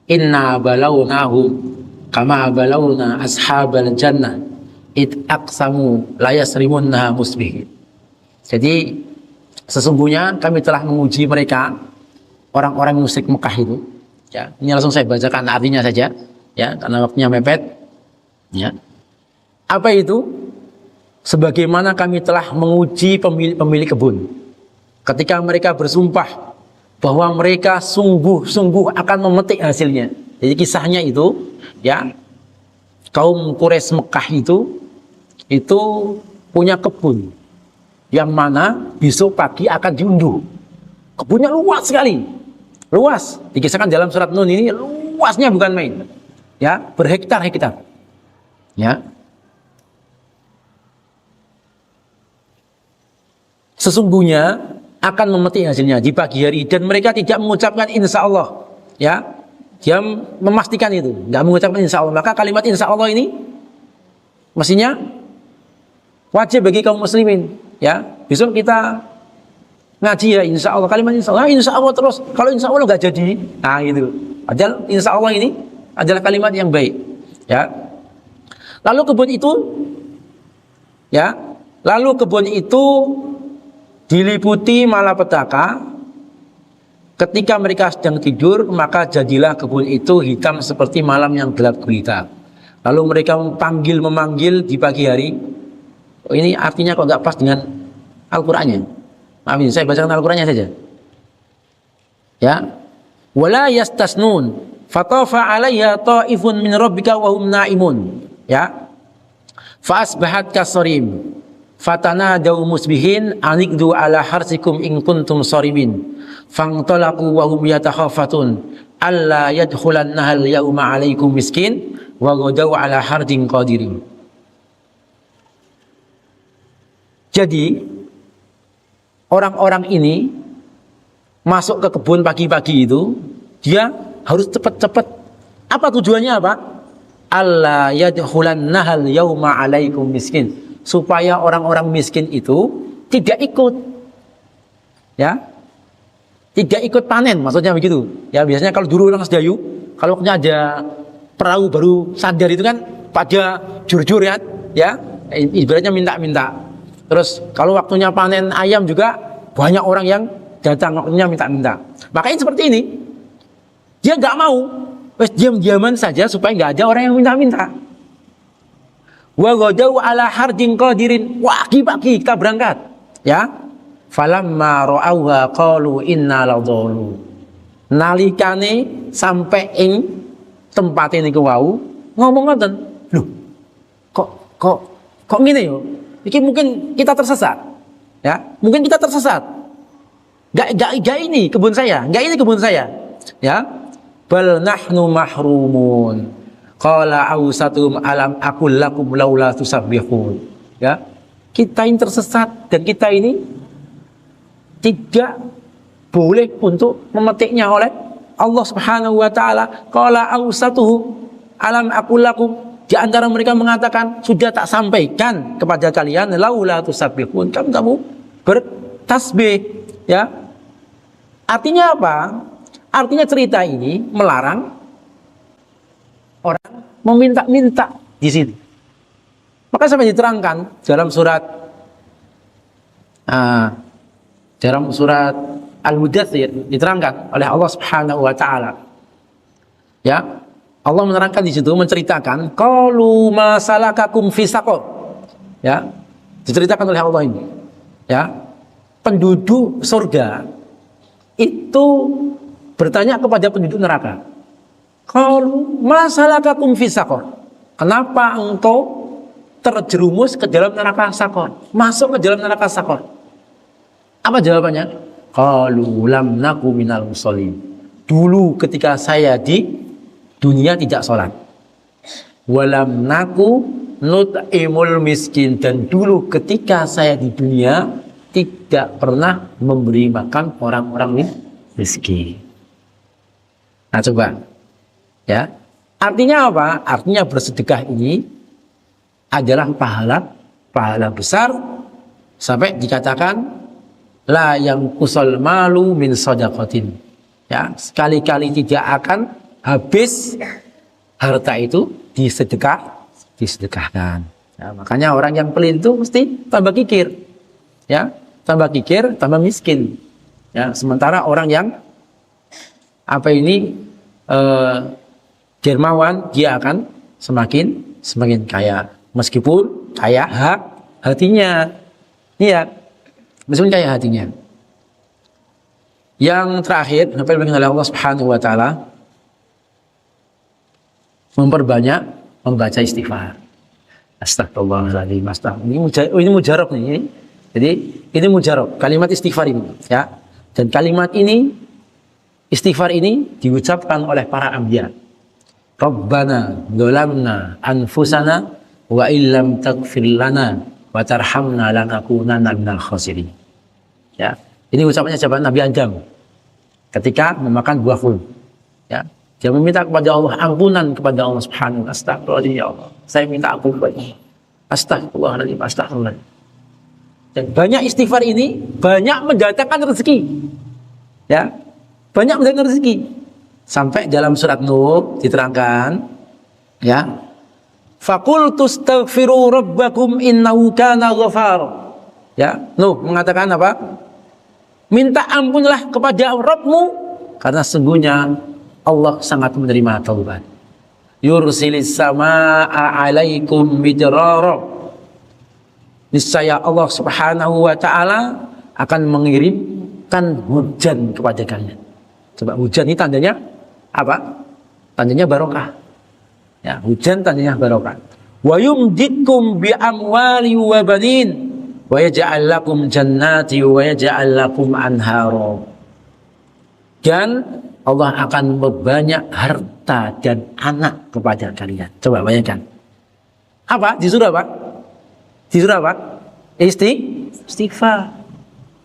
inna balawnahum kama balawna ashabal jannah id aqsamu la yasrimunha musbihin. Jadi sesungguhnya kami telah menguji mereka, orang-orang musyrik Mekah itu, ya. Ini langsung saya bacakan artinya saja, ya, karena waktunya mepet, ya. Apa itu? Sebagaimana kami telah menguji pemilik kebun ketika mereka bersumpah bahwa mereka sungguh-sungguh akan memetik hasilnya. Jadi kisahnya itu, ya, kaum Quraisy Mekah itu punya kebun yang mana besok pagi akan diunduh. Kebunnya luas sekali, luas. Dikisahkan dalam surat Nun ini luasnya bukan main, ya, berhektar-hektar, ya. Sesungguhnya akan memetik hasilnya di pagi hari dan mereka tidak mengucapkan insya Allah, ya. Dia memastikan itu, nggak mengucapkan insya Allah. Maka kalimat insya Allah ini mestinya wajib bagi kaum muslimin, ya. Besok kita ngaji ya insya Allah, kalimat insya Allah terus. Kalau insya Allah nggak jadi, nah gitu. Padahal insya Allah ini adalah kalimat yang baik, ya. Lalu kebun itu diliputi malapetaka. Ketika mereka sedang tidur, maka jadilah kebun itu hitam seperti malam yang gelap gulita. Lalu mereka memanggil di pagi hari. Oh, ini artinya kok nggak pas dengan Al-Qur'annya. Maafin, saya bacakan Al-Qur'annya saja. Ya. Wala yastasnun fatafa 'alayha ta'ifun min rabbika wa hum na'imun. Ya. Fa asbahat kasarim. Fatanadaw musbihin anikdu ala harsikum in kuntum sarimin. Fangtalaqu wa hum yatakhafatun alla yadkhulannaha al-yawma 'alaikum miskin wa ghadaw ala hardin qadirin. Jadi orang-orang ini masuk ke kebun pagi-pagi itu, dia harus cepat-cepat. Apa tujuannya apa? Alla yadkhulannaha al-yawma 'alaikum miskin. Supaya orang-orang miskin itu tidak ikut, ya, tidak ikut panen, maksudnya begitu. Ya, biasanya kalau dulu orang Sedayu, kalau ada perahu baru sadar itu kan pada jur-jur ya, ibaratnya minta-minta. Terus kalau waktunya panen ayam juga banyak orang yang datang waktunya minta-minta. Makanya seperti ini, dia nggak mau, wes diam-diaman saja supaya nggak ada orang yang minta-minta. Wa ghadaw ala hardin qadirin, pagi-pagi kita berangkat, ya. Falamma ra'awha qalu inna ladhalun. Nalikane sampai ing tempat ini wau ngomong ngoten, lho, kok ngene yo? Iki mungkin kita tersesat, ya. Mungkin kita tersesat. Gak ini kebun saya, gak ini kebun saya, ya. Bal nahnu mahrumun. Qala awsatum alam aqul lakum laula tusabbihun. Ya. Kita ini tersesat dan kita ini tidak boleh untuk memetiknya oleh Allah Subhanahu wa taala. Qala awsatuhu alam aqul lakum, di antara mereka mengatakan, sudah tak sampaikan kepada kalian laula tusabbihun, kamu bertasbih, ya. Artinya apa? Artinya cerita ini melarang orang meminta-minta di sini. Maka sampai diterangkan dalam surat Al-Mudaththir, diterangkan oleh Allah Subhanahu wa taala. Ya, Allah menerangkan di situ, menceritakan qalu ma salakakum fi saqar. Ya, diceritakan oleh Allah ini. Ya, penduduk surga itu bertanya kepada penduduk neraka. Qalu ma salakakum fi saqar. Kenapa engkau terjerumus ke dalam neraka Saqar? Masuk ke dalam neraka Saqar. Apa jawabannya? Qalu lam naku minal musallin. Dulu ketika saya di dunia tidak sholat. Walam naku nut'imul miskin. Dan dulu ketika saya di dunia tidak pernah memberi makan orang-orang miskin. Nah coba, ya, artinya apa? Artinya bersedekah ini adalah pahala besar, sampai dikatakan la yang kusol malu min shadaqatin. Ya, sekali-kali tidak akan habis harta itu disedekahkan. Ya, makanya orang yang pelit itu mesti tambah kikir, ya, tambah kikir, tambah miskin. Ya, sementara orang yang dermawan, dia akan semakin kaya, meskipun kaya hatinya, ya, meskipun kaya hatinya. Yang terakhir, apa yang oleh Allah Subhanahu wa taala, memperbanyak membaca istighfar. Astagfirullahaladzim, ini mujarab nih. Jadi ini mujarab, kalimat istighfar ini, ya. Dan kalimat ini, istighfar ini diucapkan oleh para anbiya. Rabbana dzalamna anfusana wa illam taghfir lana wa tarhamna lanakunanna minal khasirin. Ya, ini ucapannya siapa? Nabi Adam ketika memakan buah ful. Ya, dia meminta kepada Allah ampunan kepada Allah Subhanahu wa taala. Astagfirullahaladzim ya Allah, saya minta ampun kepada Astagfirullahaladzim, astagfirullahaladzim. Dan banyak istighfar ini banyak mendatangkan rezeki. Ya, banyak mendatangkan rezeki. Sampai dalam surat Nuh diterangkan, ya, faqultu astaghfiru rabbakum innahu kana ghafar. Ya, Nuh mengatakan apa? Minta ampunlah kepada Rabbmu karena sesungguhnya Allah sangat menerima taubat. Yursilis samaa 'alaikum midrara. Niscaya Allah Subhanahu wa taala akan mengirimkan hujan kepada kalian. Coba hujan ini tandanya apa? Tandanya barokah. Ya, hujan tandanya barokah. Wa yumditkum bi amwali wa banin wa yaj'al lakum jannati wa yaj'al lakum anhara. Dan Allah akan memperbanyak harta dan anak kepada kalian. Coba bayangkan. Apa? Disuruh apa? Disuruh apa? Istighfar.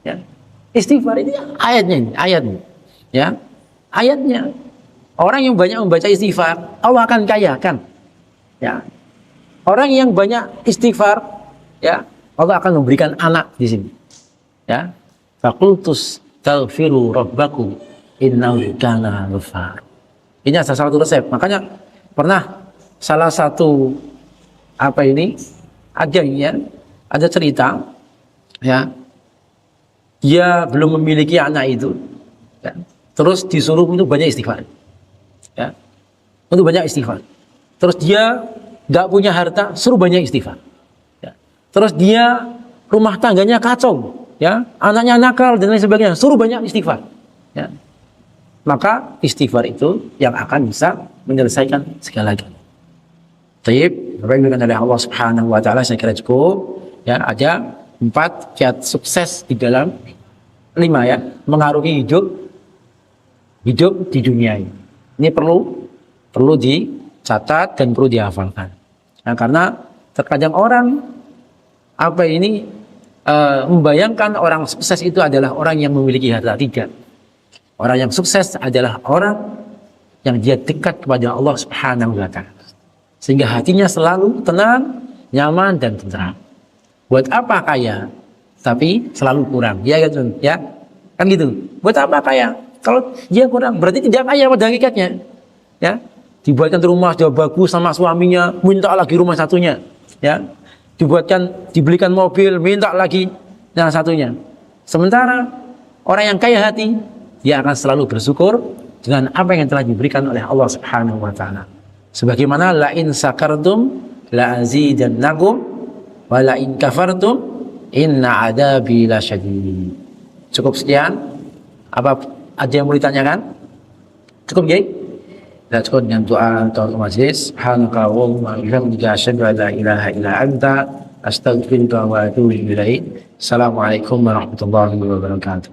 Ya. Istighfar ini ayatnya ini, ayatnya. Ya. Ayatnya. Orang yang banyak membaca istighfar, Allah akan kayakan. Ya. Orang yang banyak istighfar, ya, Allah akan memberikan anak di sini. Ya. Faqultus taghfiru rabbakum innahu kana ghafar. Ini salah satu resep. Makanya pernah salah satu apa ini? Ada cerita, ya, dia belum memiliki anak itu, ya, terus disuruh untuk banyak istighfar, ya, untuk banyak istighfar. Terus dia nggak punya harta, suruh banyak istighfar, ya. Terus dia rumah tangganya kacau, ya, anaknya nakal dan lain sebagainya, suruh banyak istighfar, ya. Maka istighfar itu yang akan bisa menyelesaikan segala-galanya. Taib, apa yang dikatakan oleh Allah Subhanahu wa taala saya kira cukup. Ya, ada 4 kiat sukses di dalam 5 ya, mengaruhi hidup di dunia ini. Ini perlu dicatat dan perlu dihafalkan. Nah, karena terkadang orang membayangkan orang sukses itu adalah orang yang memiliki harta. Tidak. Orang yang sukses adalah orang yang dia dekat kepada Allah Subhanahu wa taala. Sehingga hatinya selalu tenang, nyaman dan tenteram. Buat apa kaya tapi selalu kurang? Ya kan, ya? Kan gitu. Buat apa kaya kalau dia kurang? Berarti tidak kaya pada hakikatnya. Ya. Dibuatkan rumah sudah bagus sama suaminya, minta lagi rumah satunya. Ya. Dibelikan mobil, minta lagi yang satunya. Sementara orang yang kaya hati, dia akan selalu bersyukur dengan apa yang telah diberikan oleh Allah Subhanahu wa taala. Sebagaimana la in sakartum la azidannakum wa la in kafartum inna adabi lasyadid. Cukup sekian. Apa ada yang mau ditanyakan? Cukup ya? Kita cukup dengan doa atau majelis. Subhanaka wa bihamdika asyhadu an la ilaha illa anta astaghfiruka wa atubu ilaik. Assalamualaikum warahmatullahi wabarakatuh.